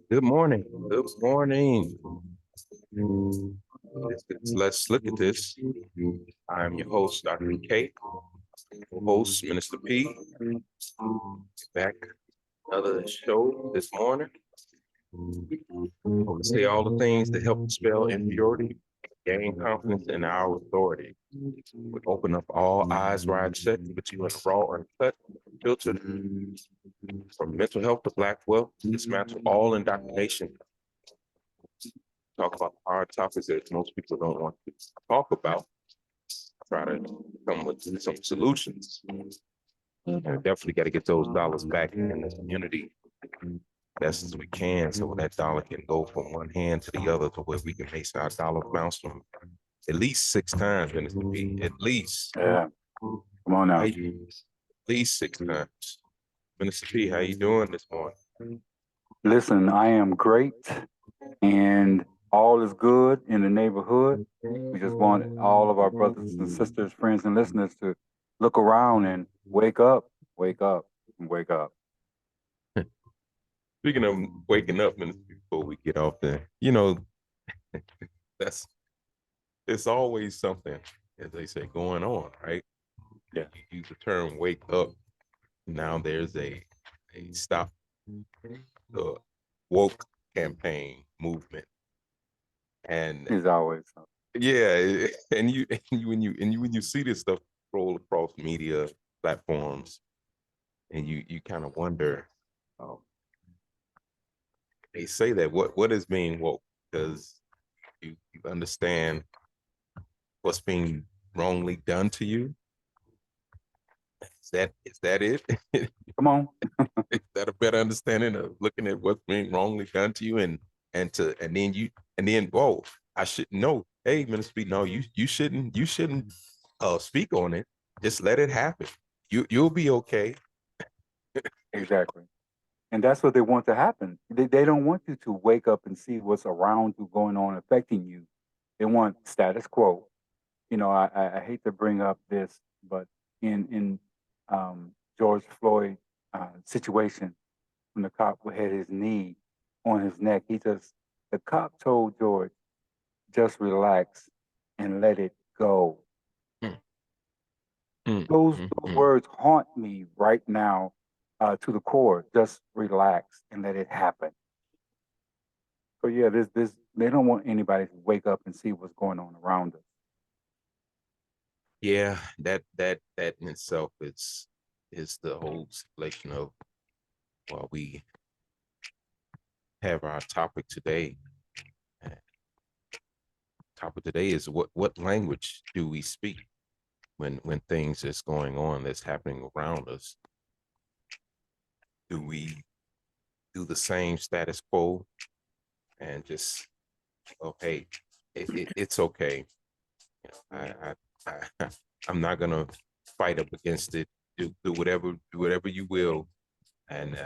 Good morning. Good morning. Let's look at this. I'm your host, Dr. K, host, Minister P. Back another show this morning. We'll say all the things that help dispel impurity, gain confidence in our authority. We open up all eyes wide shut, but you in raw, uncut, filtered. From mental health to Black wealth, dismantle all indoctrination. Talk about hard topics that most people don't want to talk about. Try to come with some solutions. And definitely got to get those dollars back in the community best as we can, so that dollar can go from one hand to the other, to where we can make our dollar bounce from at least 6 times, Minister P. At least. Yeah. Come on now. At least 6 times. Minister P, how you doing this morning? Listen, I am great, and all is good in the neighborhood. We just want all of our brothers and sisters, friends, and listeners to look around and wake up, and wake up. Speaking of waking up, Minister, before we get off there, it's always something, as they say, going on, right? Yeah. You use the term wake up. Now there's a stop the woke campaign movement. And it's always something. Yeah, and when you see this stuff roll across media platforms, and you kind of wonder, they say that what is being woke, because you understand what's being wrongly done to you. Is that it? Come on. Is that a better understanding of looking at what's being wrongly done to you, and then whoa, I should know. Hey, Minister B, no, you shouldn't speak on it. Just let it happen. You'll be okay. Exactly. And that's what they want to happen. They don't want you to wake up and see what's around you going on, affecting you. They want status quo. I hate to bring up this, but in George Floyd situation, when the cop had his knee on his neck, the cop told George, just relax and let it go. Those words haunt me right now to the core. Just relax and let it happen. So yeah, they don't want anybody to wake up and see what's going on around us. Yeah, that in itself is the whole situation of, well, we have our topic today. Topic today is what language do we speak when things is going on that's happening around us? Do we do the same status quo and just, oh, hey, it's okay. I'm not gonna fight up against it. Do whatever you will, and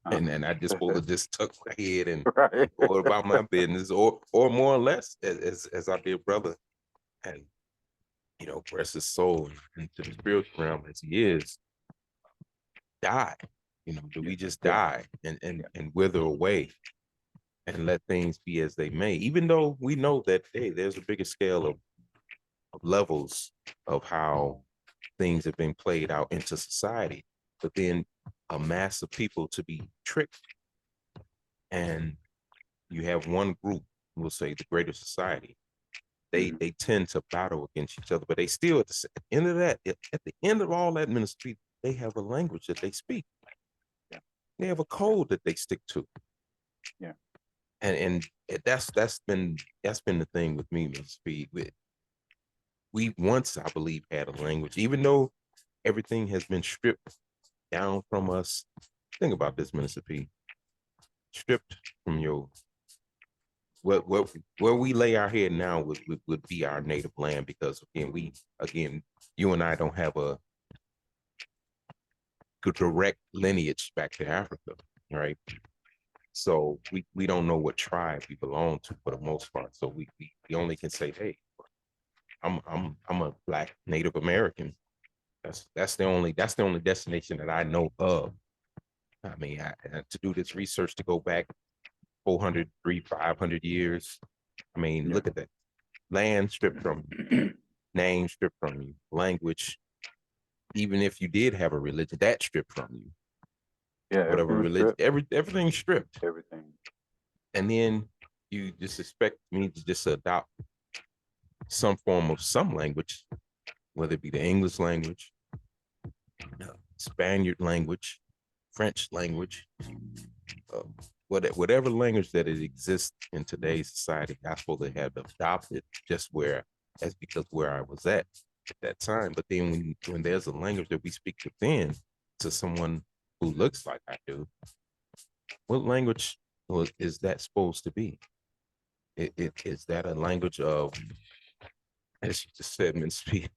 I just supposed to just tuck my head and go about my business, or more or less, as our dear brother, and press his soul into the spiritual realm as he is, die. Do we just die and wither away and let things be as they may, even though we know that, hey, there's a bigger scale of levels of how things have been played out into society, but then a mass of people to be tricked, and you have one group, we'll say the greater society, they tend to battle against each other, but they still at the end of that, at the end of all that ministry, they have a language that they speak. Yeah. They have a code that they stick to. Yeah. And that's been the thing with me, Mr. Speed. We once, I believe, had a language, even though everything has been stripped down from us. Think about this, Minister P. Stripped from your where we lay our head now would be our native land, because again you and I don't have a direct lineage back to Africa, right? So we don't know what tribe we belong to for the most part. So we only can say, hey, I'm a Black Native American. That's the only destination that I know of. I mean, to do this research, to go back 400, 500 years. I mean, look at that. Land stripped from you, name stripped from you, language. Even if you did have a religion, that stripped from you. Yeah, whatever religion, everything stripped. Everything. And then you just expect me to just adopt some form of some language, whether it be the English language, Spaniard language, French language, whatever language that it exists in today's society. I'm supposed to have adopted because where I was at that time. But then when there's a language that we speak within to someone who looks like I do, what language is that supposed to be? Is that a language of, as you just said, Ms. P,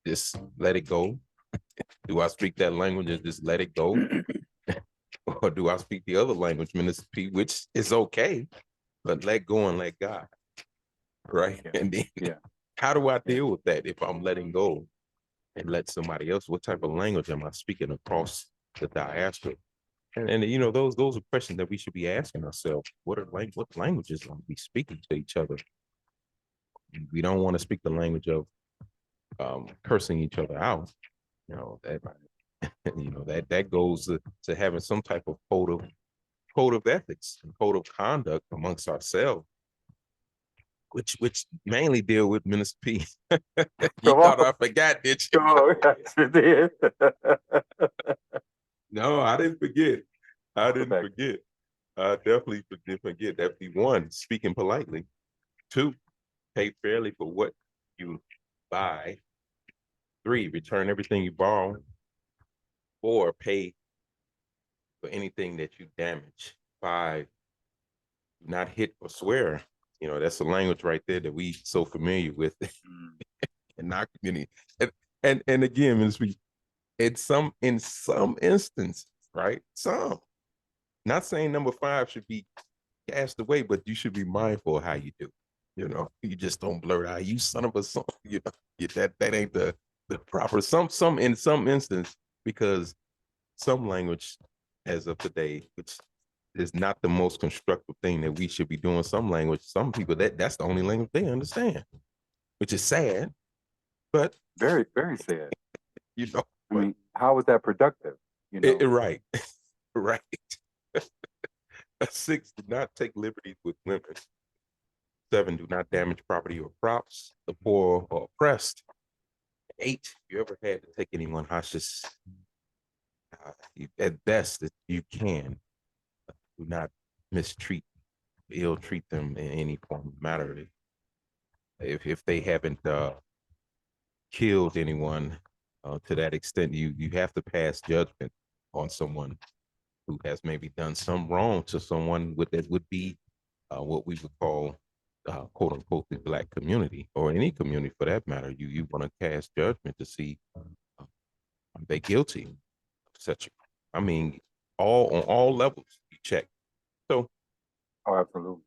just let it go? Do I speak that language and just let it go? Or do I speak the other language, Minister P, which is okay, but let go and let God, right? Yeah. And then how do I deal with that if I'm letting go and let somebody else? What type of language am I speaking across the diaspora? And you know, those are questions that we should be asking ourselves. What languages are we speaking to each other? We don't want to speak the language of cursing each other out. You know, that goes to having some type of code of ethics and code of conduct amongst ourselves, which mainly deal with Minister P. You thought I forgot, did you? Oh, yes, you did. No, I didn't forget. I definitely didn't forget. That'd be one, speaking politely. Two, pay fairly for what you buy. Three, return everything you borrow. Four, pay for anything that you damage. Five, do not hit or swear. You know, that's the language right there that we so familiar with in our community. And again, in some instances, right? Some. Not saying number 5 should be cast away, but you should be mindful of how you do. You know, you just don't blurt out, "You son of a son." You know, that ain't the proper. Some in some instance, because some language, as of today, which is not the most constructive thing that we should be doing. Some language, some people that's the only language they understand, which is sad, but very, very sad. You know, I mean, how was that productive? You know, right, right. 6, do not take liberties with women. 7, do not damage property or props, the poor or oppressed. 8, if you ever had to take anyone hostage, at best, if you can, do not mistreat, ill treat them in any form of matter. If they haven't killed anyone to that extent, you have to pass judgment on someone who has maybe done some wrong to someone that would be what we would call quote unquote the Black community, or any community for that matter. You want to cast judgment to see are they guilty of such a, I mean, on all levels you check. So absolutely.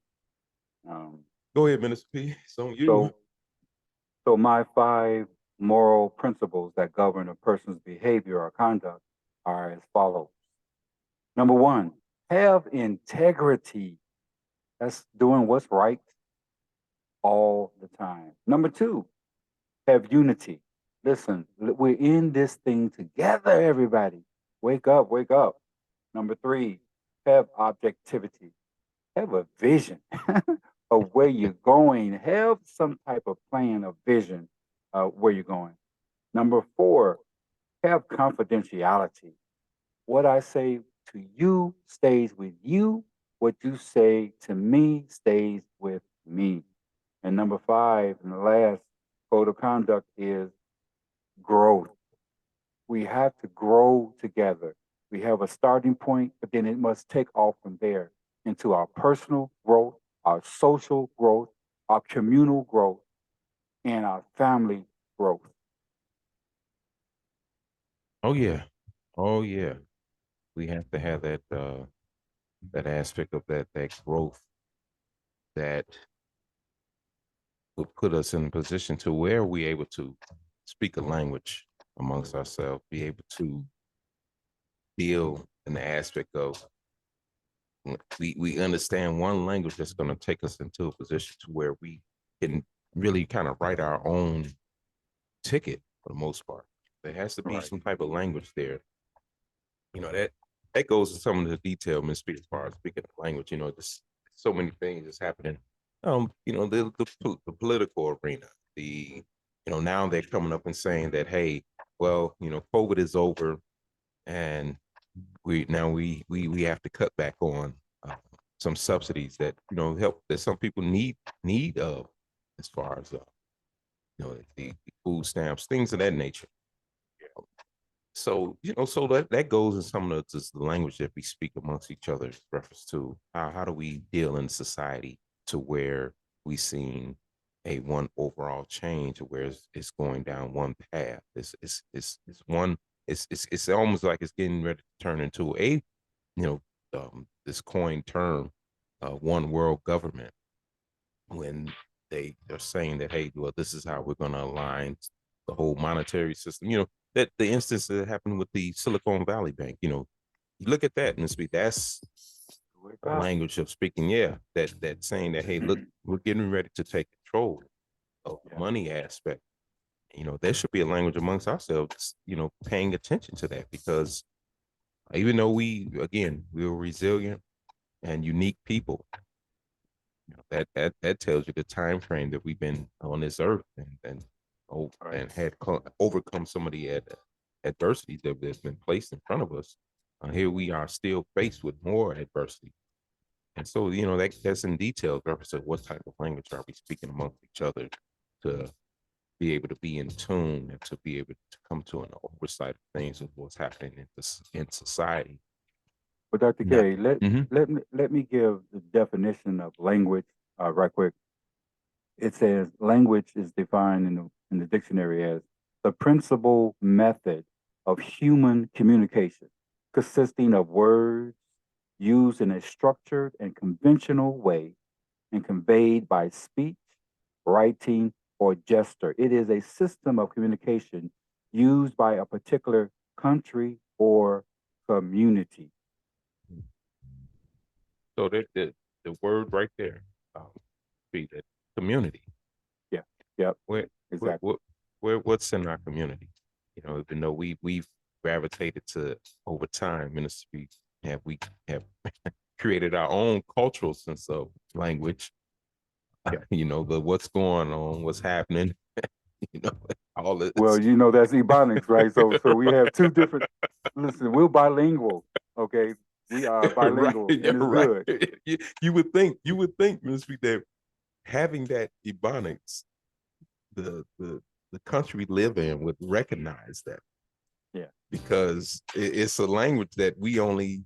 Go ahead, Minister P. It's on you. So my 5 moral principles that govern a person's behavior or conduct are as follows. Number 1, have integrity. That's doing what's right all the time. Number 2, have unity. Listen, we're in this thing together, everybody. Wake up, wake up. Number three, have objectivity. Have a vision of where you're going. Have some type of plan of vision where you're going. Number four, have confidentiality. What I say to you stays with you. What you say to me stays with me. And number five, and the last code of conduct is growth. We have to grow together. We have a starting point, but then it must take off from there into our personal growth, our social growth, our communal growth, and our family growth. Oh yeah. Oh yeah. We have to have that aspect of that growth that would put us in a position to where we able to speak a language amongst ourselves, be able to deal in the aspect of we understand one language that's going to take us into a position to where we can really kind of write our own ticket for the most part. There has to be some type of language there. That goes to some of the detail, Ms. Spears, as far as speaking of language. Just so many things that's happening. The political arena. Now they're coming up and saying that, hey, well, COVID is over, and we have to cut back on some subsidies that help that some people need of, as far as the food stamps, things of that nature. So so that goes in some of the language that we speak amongst each other, in reference to how do we deal in society to where we seen a one overall change, where it's going down one path. It's almost like it's getting ready to turn into a this coined term, one world government, when they are saying that, hey, well, this is how we're going to align the whole monetary system. That the instance that happened with the Silicon Valley Bank. You look at that and speak. That's a language of speaking. Yeah, that saying that, hey, look, we're getting ready to take control of the money aspect. There should be a language amongst ourselves. Paying attention to that, because even though we're resilient and unique people, that tells you the time frame that we've been on this earth, and had overcome some of the adversities that has been placed in front of us. Here we are still faced with more adversity, and so that's in detail reference of what type of language are we speaking amongst each other to be able to be in tune and to be able to come to an oversight of things of what's happening in society. But Dr. K, let me give the definition of language right quick. It says language is defined in the dictionary as the principal method of human communication, consisting of words used in a structured and conventional way and conveyed by speech, writing, or gesture. It is a system of communication used by a particular country or community. So the word right there, be that community. Yeah. Yep. Exactly. What's in our community? Even though we've gravitated to, over time, ministry, we have created our own cultural sense of language. But what's going on, what's happening, all this. Well, that's Ebonics, right? So we have two different. Listen, we're bilingual, okay? We are bilingual, right, and it's right. good. You would think, ministry, that having that Ebonics, the country we live in would recognize that. Yeah. Because it's a language that we only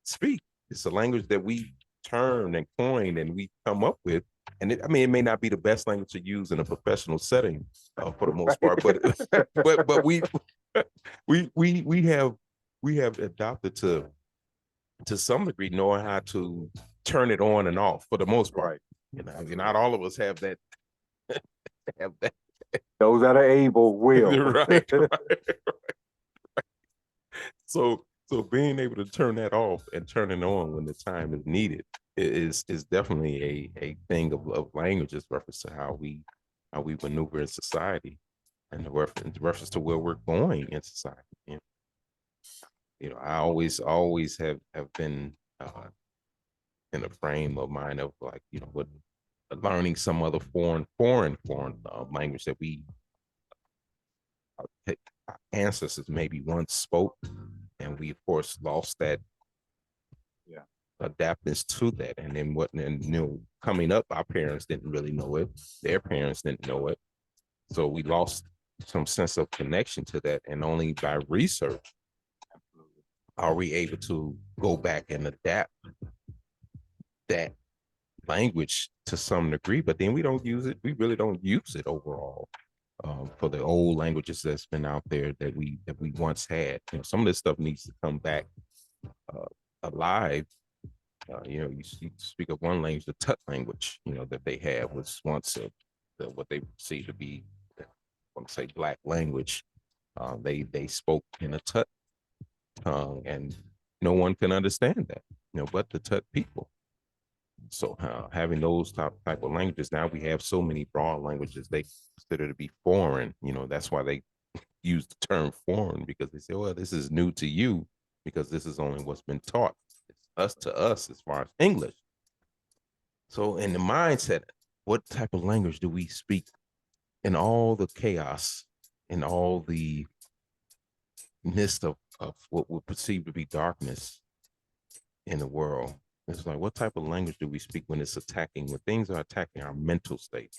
speak. It's a language that we turn and coin and we come up with. And it may not be the best language to use in a professional setting for the most part, but but we have adopted to some degree, knowing how to turn it on and off for the most part. Not all of us have that. Have that. Those that are able will. right. So being able to turn that off and turn it on when the time is needed is definitely a thing of language, as reference to how we maneuver in society. and the reference to where we're going in society. I always have been in a frame of mind of like, what learning some other foreign language that we our ancestors maybe once spoke, and we of course lost that adaptance to that. And then coming up, our parents didn't really know it, their parents didn't know it, so we lost some sense of connection to that. And only by research are we able to go back and adapt that language to some degree, but then we don't use it. We really don't use it overall for the old languages that's been out there that we once had. Some of this stuff needs to come back alive. You speak of one language, the Tut language, that they had was once what they perceived to be, I want to say, Black language. They spoke in a Tut tongue, and no one can understand that, but the Tut people. So having those type of languages, now we have so many broad languages they consider to be foreign. That's why they use the term foreign, because they say, well, this is new to you because this is only what's been taught. It's us to us as far as English. So in the mindset, what type of language do we speak in all the chaos, in all the midst of what we perceive to be darkness in the world? It's like, what type of language do we speak when things are attacking our mental state?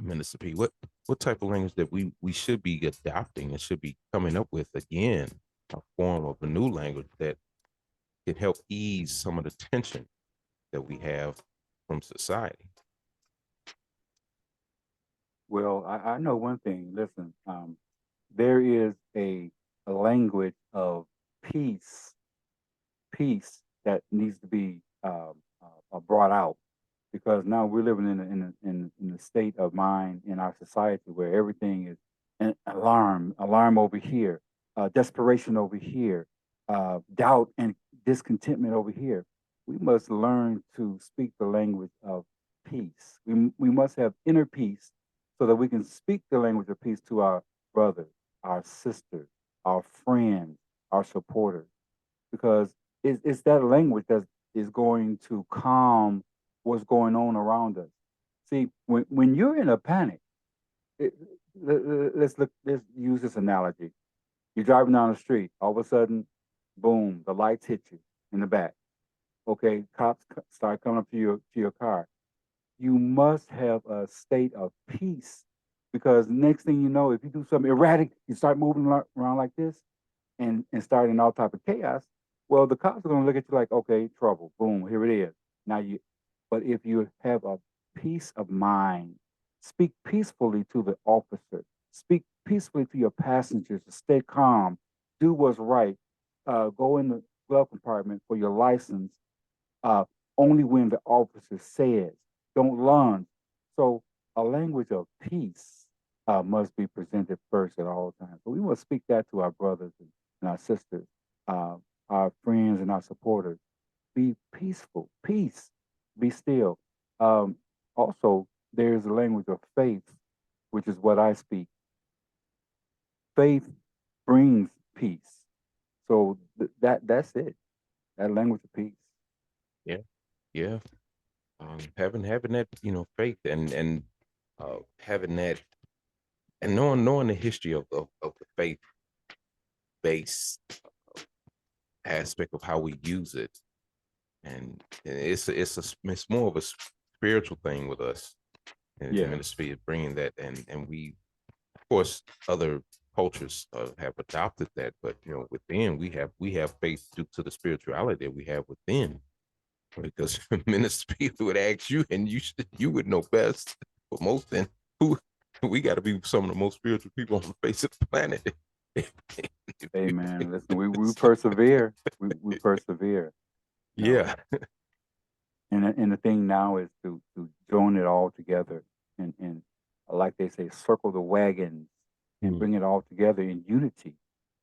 Minister P, what type of language that we should be adopting and should be coming up with again, a form of a new language that can help ease some of the tension that we have from society? Well, I know one thing. Listen, there is a language of peace that needs to be brought out, because now we're living in a state of mind in our society where everything is an alarm over here, desperation over here, doubt and discontentment over here. We must learn to speak the language of peace. We must have inner peace so that we can speak the language of peace to our brothers, our sisters, our friends, our supporters, because it's that language that is going to calm what's going on around us. See, when you're in a panic, let's use this analogy. You're driving down the street, all of a sudden, boom, the lights hit you in the back. Okay, cops start coming up to your car. You must have a state of peace, because next thing you know, if you do something erratic, you start moving around like this and starting all type of chaos. Well, the cops are going to look at you like, okay, trouble, boom, here it is. But if you have a peace of mind, speak peacefully to the officer, speak peacefully to your passengers, to stay calm, do what's right, go in the glove compartment for your license, only when the officer says, don't lunge. So a language of peace must be presented first at all times. So we must speak that to our brothers and our sisters, our friends and our supporters. Be peaceful, peace, be still. Also, there's a language of faith, which is what I speak. Faith brings peace. So that's it. That language of peace. Yeah, yeah. Having that, faith and having that, and knowing the history of the faith based aspect of how we use it, and it's more of a spiritual thing with us. And the ministry is bringing that, and we, of course, other cultures have adopted that, but within we have faith due to the spirituality that we have within. Because ministry would ask you, and you would know best, but most, and who we got to be some of the most spiritual people on the face of the planet. Amen. Listen, we persevere. We persevere. Yeah. And the thing now is to join it all together and like they say, circle the wagons and bring it all together in unity.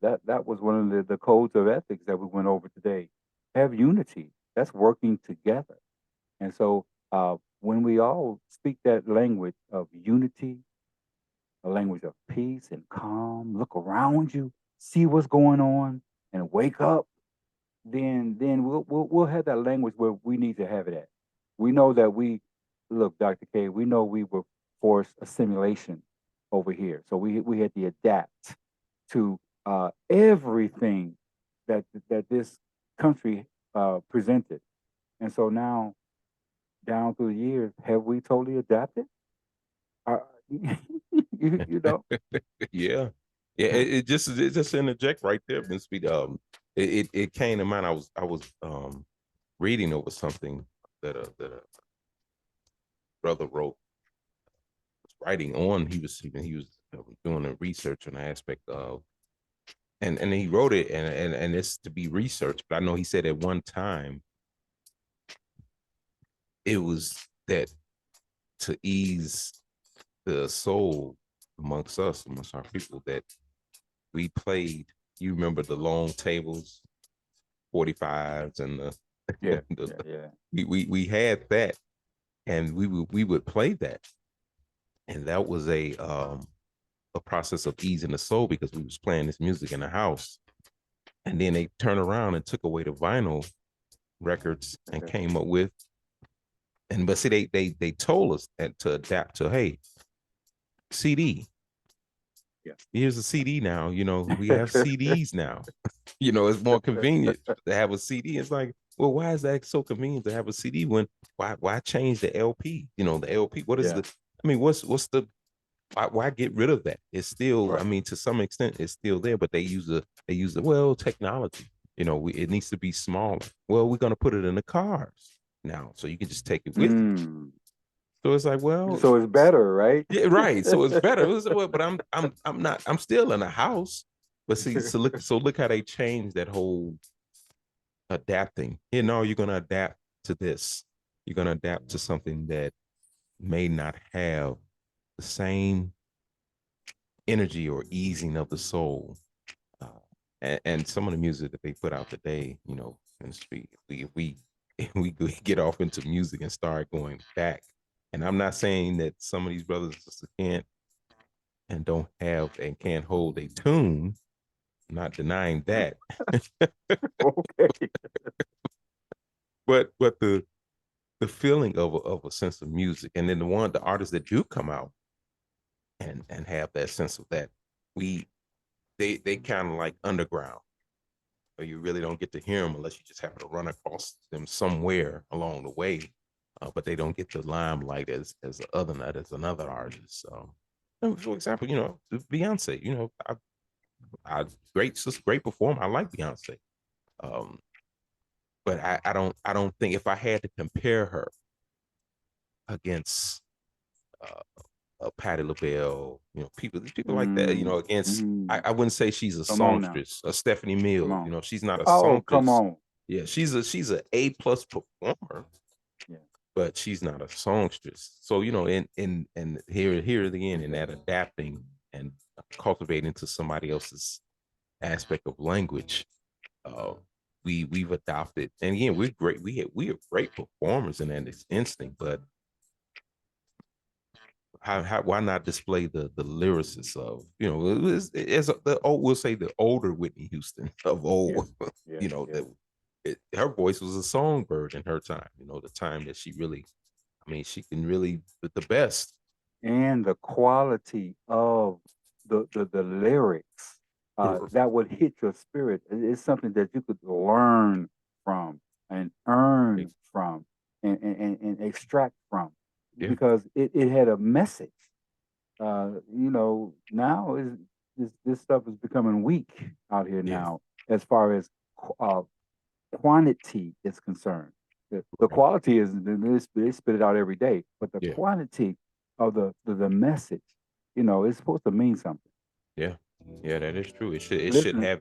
That was one of the codes of ethics that we went over today. Have unity. That's working together. And so when we all speak that language of unity, a language of peace and calm, look around you, see what's going on, and wake up, then we'll have that language where we need to have it at. We know that look, Dr. K, we know we were forced assimilation over here. So we had to adapt to everything that this country presented. And so now, down through the years, have we totally adapted? You know? Yeah. Yeah, it just interject right there, Miss Speed. It came to mind. I was reading over something that a brother wrote, writing on. He was doing a research on the aspect of, and he wrote it, and it's to be researched. But I know he said at one time it was that to ease the soul amongst our people, that we played. You remember the long tables, 45s, and Yeah, we had that, and we would play that, and that was a process of easing the soul, because we was playing this music in the house, and then they turned around and took away the vinyl records and came up with, but see, they told us that to adapt to, hey, CD. Yeah. Here's a CD now. We have CDs now. It's more convenient to have a CD. It's like, well, why is that so convenient to have a CD when why change the LP? The LP. What is what's the why get rid of that? It's still, right. to some extent, it's still there, but they use the technology. It needs to be smaller. Well, we're gonna put it in the cars now, so you can just take it with you. So it's like, well, so it's better, right? Yeah, right. So it's better. But I'm still in a house. But see, look how they changed that whole adapting. You're gonna adapt to this. You're gonna adapt to something that may not have the same energy or easing of the soul. And some of the music that they put out today, and we we get off into music and start going back. And I'm not saying that some of these brothers and sisters can't and don't have and can't hold a tune. I'm not denying that. Okay. But the feeling of a sense of music, and then the artists that do come out and have that sense of that, they kind of like underground, or you really don't get to hear them unless you just happen to run across them somewhere along the way. But they don't get the limelight as another artist. For example, Beyonce. I great performer. I like Beyonce. But I don't think, if I had to compare her against Patti LaBelle, people like that, against, I wouldn't say she's a songstress, a Stephanie Mills, she's not a songstress. Come on. Yeah, she's a A+ performer. Yeah. But she's not a songstress. So, in here again, in that adapting and cultivating to somebody else's aspect of language, we've adopted, and again, we're great. We are great performers in that instinct, but why not display the lyricists of, we'll say the older Whitney Houston of old. Her voice was a songbird in her time. The time that she really, she can really the best. And the quality of the lyrics that would hit your spirit is something that you could learn from and earn from and extract from, because it had a message. Now this stuff is becoming weak out here now, as far as quantity is concerned. The quality is, they spit it out every day, but the quantity of the message, it's supposed to mean something. Yeah, that is true. It should have.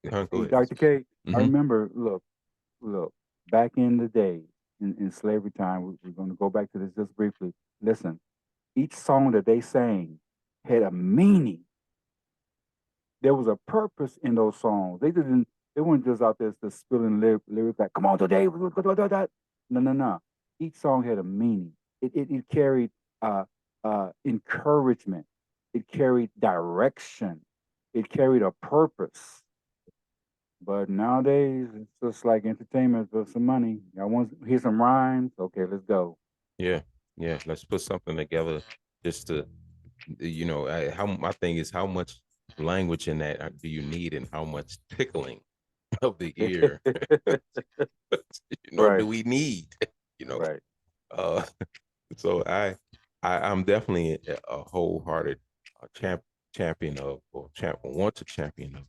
Hey, Dr. K, I remember. Look, back in the day, in slavery time, we're going to go back to this just briefly. Listen, each song that they sang had a meaning. There was a purpose in those songs. They weren't just out there just spilling lyrics like, come on today. No. Each song had a meaning. It carried encouragement. It carried direction. It carried a purpose. But nowadays, it's just like entertainment for some money. I want to hear some rhymes. Okay, let's go. Yeah, yeah. Let's put something together just to, how my thing is how much language in that do you need, and how much tickling of the ear, Right, do we need? You know, right. uh, so I'm definitely a wholehearted champion of, or want to champion of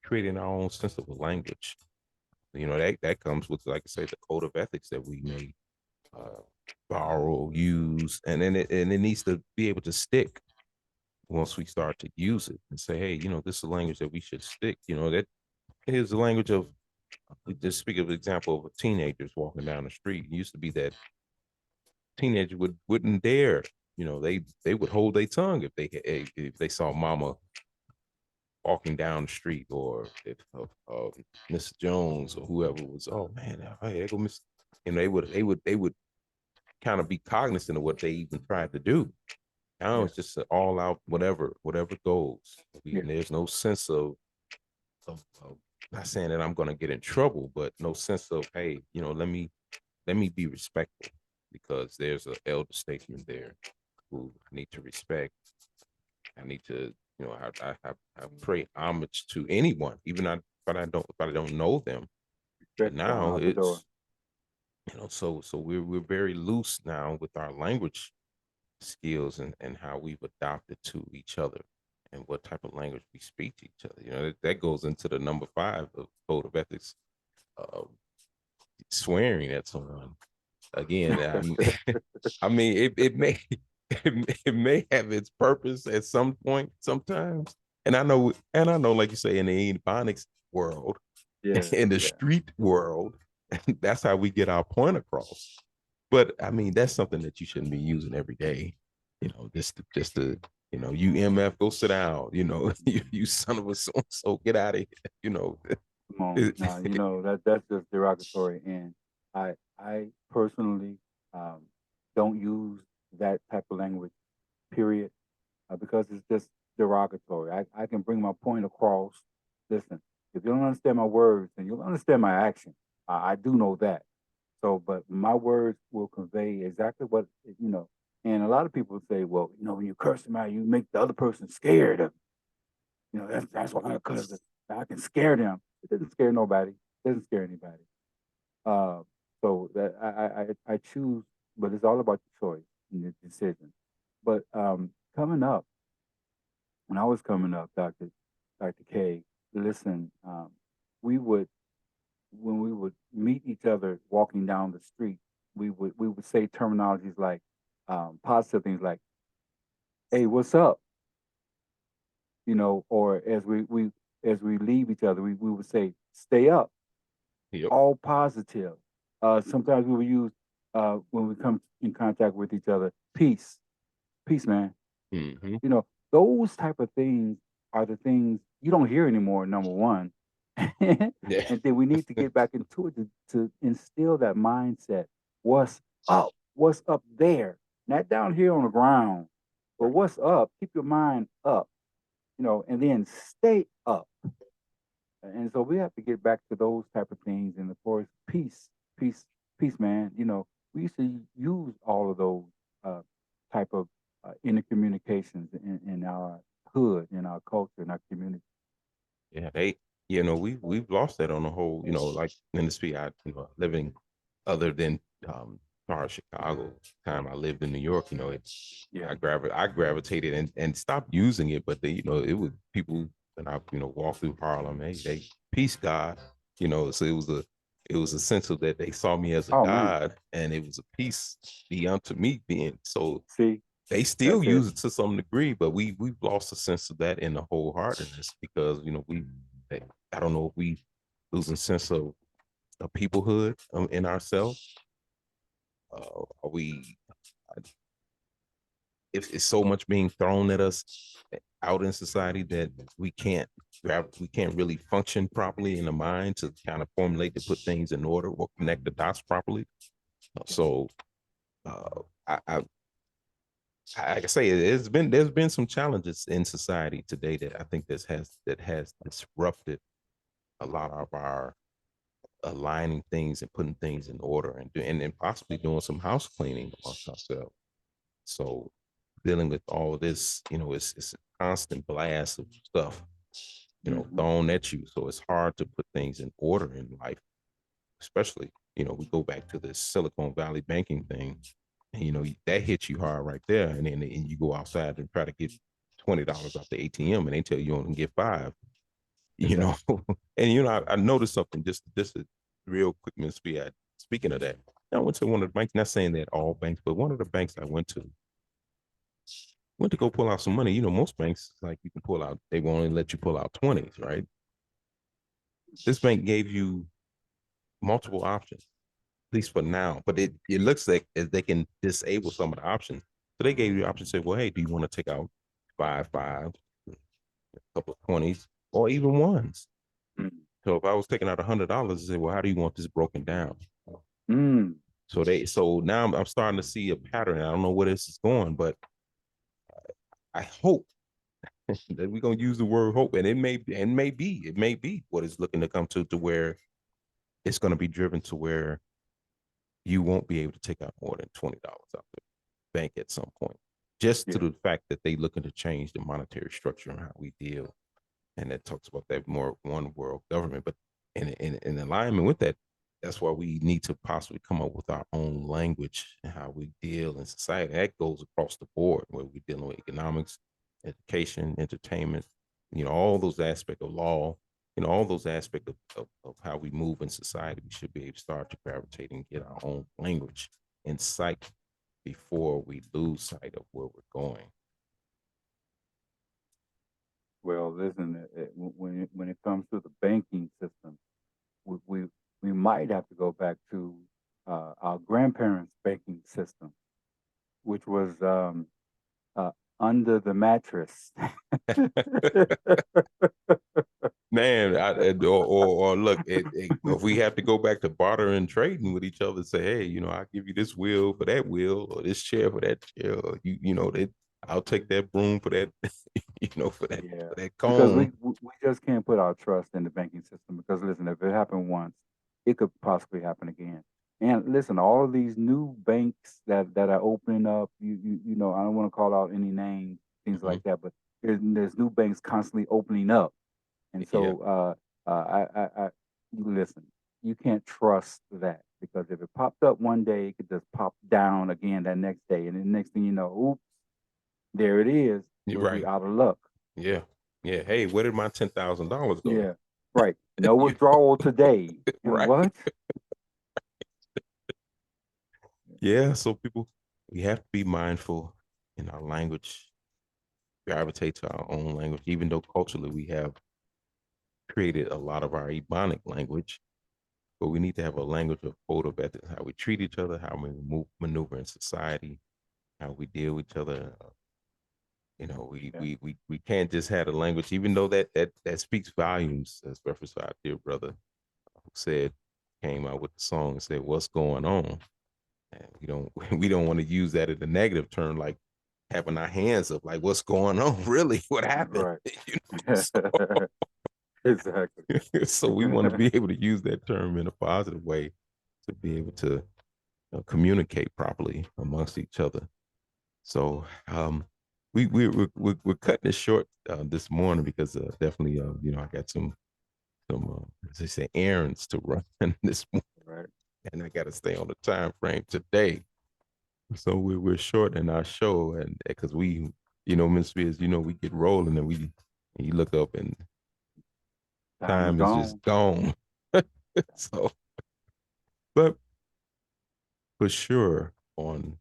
creating our own sense of a language. That comes with, like I say, the code of ethics that we may uh, borrow, use, and then it needs to be able to stick once we start to use it and say, hey, this is a language that we should stick. That is the language of. Just speak of an example of teenagers walking down the street. It used to be that teenager wouldn't dare. They would hold their tongue if they saw mama walking down the street, or if Miss Jones or whoever was. Oh man, hey, there go Miss. They would kind of be cognizant of what they even tried to do. Now Yeah, it's just an all out whatever goes. yeah, There's no sense of not saying that I'm going to get in trouble, but no sense of, hey, let me be respectful, because there's an elder statesman there who I need to respect. I need to, I pray homage to anyone, even if I don't know them. But respect going now out the door. it's, so we're very loose now with our language skills, and how we've adopted to each other, and what type of language we speak to each other. That goes into the number 5 of code of ethics, uh, swearing at someone. Again, I mean, it may it may have its purpose at some point, sometimes. And I know, like you say, in the ebonics world, Yeah, in the yeah. street world, that's how we get our point across. But I mean, that's something that you shouldn't be using every day. Just to you MF, go sit down. You son of a so get out of here. Come on. Now, that's just derogatory. And I personally um, don't use that type of language, period, because it's just derogatory. I can bring my point across. Listen, if you don't understand my words, then you'll understand my action. I do know that. So, but my words will convey exactly what, you know. And a lot of people say, well, when you curse them out, you make the other person scared of, that's why I curse. I can scare them. It doesn't scare nobody. It doesn't scare anybody. Uh, so that I choose, but it's all about the choice and the decision. But coming up, when I was coming up, Dr. K, listen, we would when we would meet each other walking down the street, we would say terminologies like positive things like, "Hey, what's up?" Or as we leave each other, we would say, "Stay up." Yep. All positive. Sometimes we would use when we come in contact with each other, peace, peace, man. Mm-hmm. Those type of things are the things you don't hear anymore. Number one, and Yeah. then we need to get back into it to instill that mindset. What's up? What's up there? Not down here on the ground, but Right. what's up? Keep your mind up, and then stay up. And so we have to get back to those type of things. And of course, peace, peace, peace, man. We used to use all of those type of intercommunications in our hood, in our culture, in our community. Yeah, we've lost that on the whole. Like in the street, living other than far as Chicago time I lived in New York. It's Yeah, I gravitated and stopped using it, but it was people when I walk through Harlem. Hey, peace, God. So it was a sense of that they saw me as a oh man, God, and it was a peace be unto me being so. see, They still that's it. use it to some degree, but we've lost a sense of that in the wholeheartedness, because I don't know if we losing sense of peoplehood in ourselves. Are we? If it's so much being thrown at us out in society that we can't really function properly in the mind to kind of formulate to put things in order or connect the dots properly. So uh, I like I say, there's been some challenges in society today that I think that has disrupted a lot of our aligning things and putting things in order and possibly doing some house cleaning amongst ourselves. So dealing with all this, it's a constant blast of stuff, thrown at you. So it's hard to put things in order in life, especially, we go back to this Silicon Valley banking thing, and that hits you hard right there. And then you go outside and try to get $20 off the ATM, and they tell you only get five. Exactly. And I noticed something just a real quick, Miss Fiat. Speaking of that, I went to one of the banks. Not saying that all banks, but one of the banks I went to go pull out some money. Most banks, like, you can pull out, they will only let you pull out 20s, right? This bank gave you multiple options, at least for now. But it looks like they can disable some of the options. So they gave you the option to say, well, hey, do you want to take out five, a couple of 20s, or even ones? Mm. So if I was taking out $100, I say, well, how do you want this broken down? Mm. So now I'm starting to see a pattern. I don't know where this is going, but I hope that we're gonna use the word hope, and it may be what it's looking to come to where it's gonna be driven to where you won't be able to take out more than $20 out the bank at some point, just to Yeah. the fact that they looking to change the monetary structure and how we deal. And that talks about that more one world government. But in alignment with that, that's why we need to possibly come up with our own language and how we deal in society. That goes across the board, where we're dealing with economics, education, entertainment, all those aspects of law, all those aspects of how we move in society. We should be able to start to gravitate and get our own language in sight before we lose sight of where we're going. Well, listen, when it comes to the banking system, we we, we might have to go back to our grandparents' banking system, which was uh, under the mattress. Man, or look, if we have to go back to bartering and trading with each other, say, hey, I'll give you this wheel for that wheel, or this chair for that chair, or that I'll take that broom for that, for that Yeah, because comb. we just can't put our trust in the banking system because listen, if it happened once, it could possibly happen again. And listen, all of these new banks that are opening up, I don't want to call out any names, things Mhm. like that, but there's new banks constantly opening up, and Yeah, so you listen, you can't trust that because if it popped up one day, it could just pop down again that next day, and the next thing you know, oops, there it is. you're We'll be right. out of luck. Yeah, yeah. Hey, where did my $10,000 go? Yeah, right. No You- withdrawal today. And right. what? Yeah. So people, we have to be mindful in our language, gravitate to our own language, even though culturally we have created a lot of our Ebonic language, but we need to have a language of code of ethics, how we treat each other, how we maneuver in society, how we deal with each other. Yeah. We can't just have a language, even though that speaks volumes, as referenced by our dear brother who said, came out with the song and said, "What's going on?" And we don't want to use that in a negative term, like having our hands up, like what's going on, really, what happened, Right. So, Exactly. so we want to be able to use that term in a positive way to be able to communicate properly amongst each other. So we're cutting it short this morning because definitely I got some as they say errands to run this morning, Right. and I got to stay on the time frame today. So we're short in our show, and because we Miss Spears, we get rolling and you look up and Time is time is just gone. gone. So, but for sure on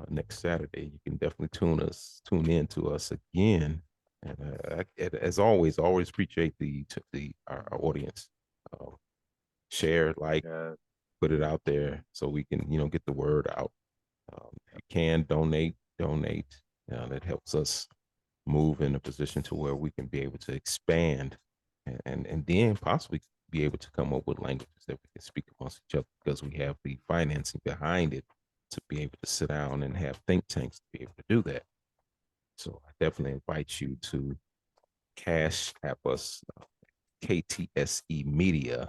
next Saturday. You can definitely tune in to us again. And as always appreciate our audience. Um, Share, like, Yeah. put it out there so we can get the word out. If you can donate. That helps us move in a position to where we can be able to expand and then possibly be able to come up with languages that we can speak amongst each other because we have the financing behind it to be able to sit down and have think tanks to be able to do that. So I definitely invite you to Cash App us, KTSE Media,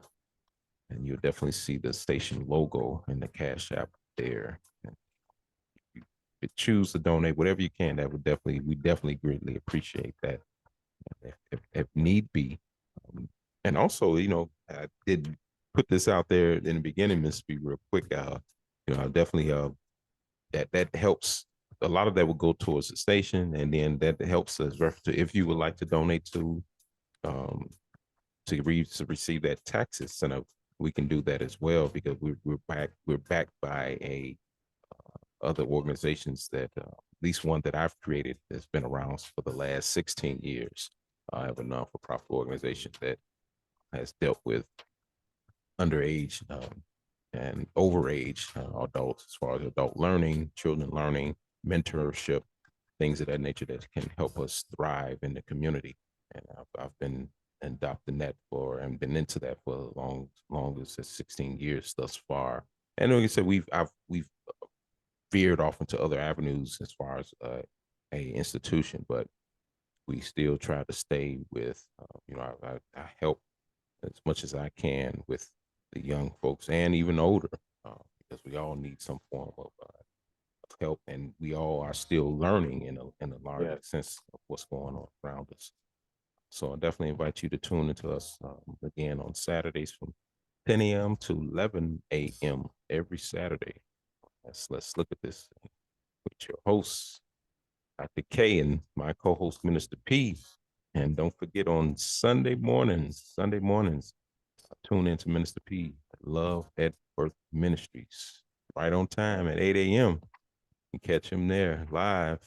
and you'll definitely see the station logo and the Cash App there. And if you choose to donate whatever you can, that would we definitely greatly appreciate that, if need be. And also, I did put this out there in the beginning, Miss B, real quick. I definitely that helps. A lot of that will go towards the station, and then that helps us if you would like to donate to receive that tax incentive, we can do that as well, because we're backed by other organizations that at least one that I've created that's been around for the last 16 years. I have a non-for-profit organization that has dealt with underage and overage adults, as far as adult learning, children learning, mentorship, things of that nature that can help us thrive in the community. And I've been adopting that and been into that for long as 16 years thus far. And like I said, we've veered off into other avenues as far as a institution, but we still try to stay with, I help as much as I can with the young folks and even older, because we all need some form of help, and we all are still learning in a larger sense of what's going on around us. So I definitely invite you to tune into us again on Saturdays from 10 a.m. to 11 a.m. every Saturday. Let's look at this with your hosts, Dr. K, and my co-host, Minister P. And don't forget, on Sunday mornings, tune in to Minister P, Love at Birth Ministries, right on time at 8 a.m. You catch him there live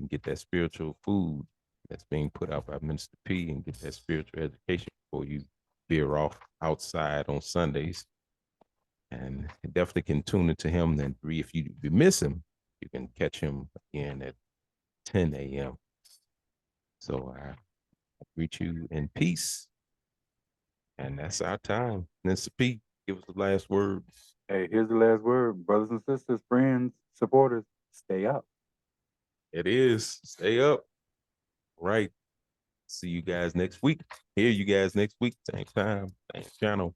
and get that spiritual food that's being put out by Minister P, and get that spiritual education before you veer off outside on Sundays. And you definitely can tune into him. Then if you miss him, you can catch him again at 10 a.m. So I greet you in peace. And that's our time. Mr. P, give us the last word. Hey, here's the last word. Brothers and sisters, friends, supporters, stay up. It is. Stay up. Right. See you guys next week. Hear you guys next week. Same time, same channel.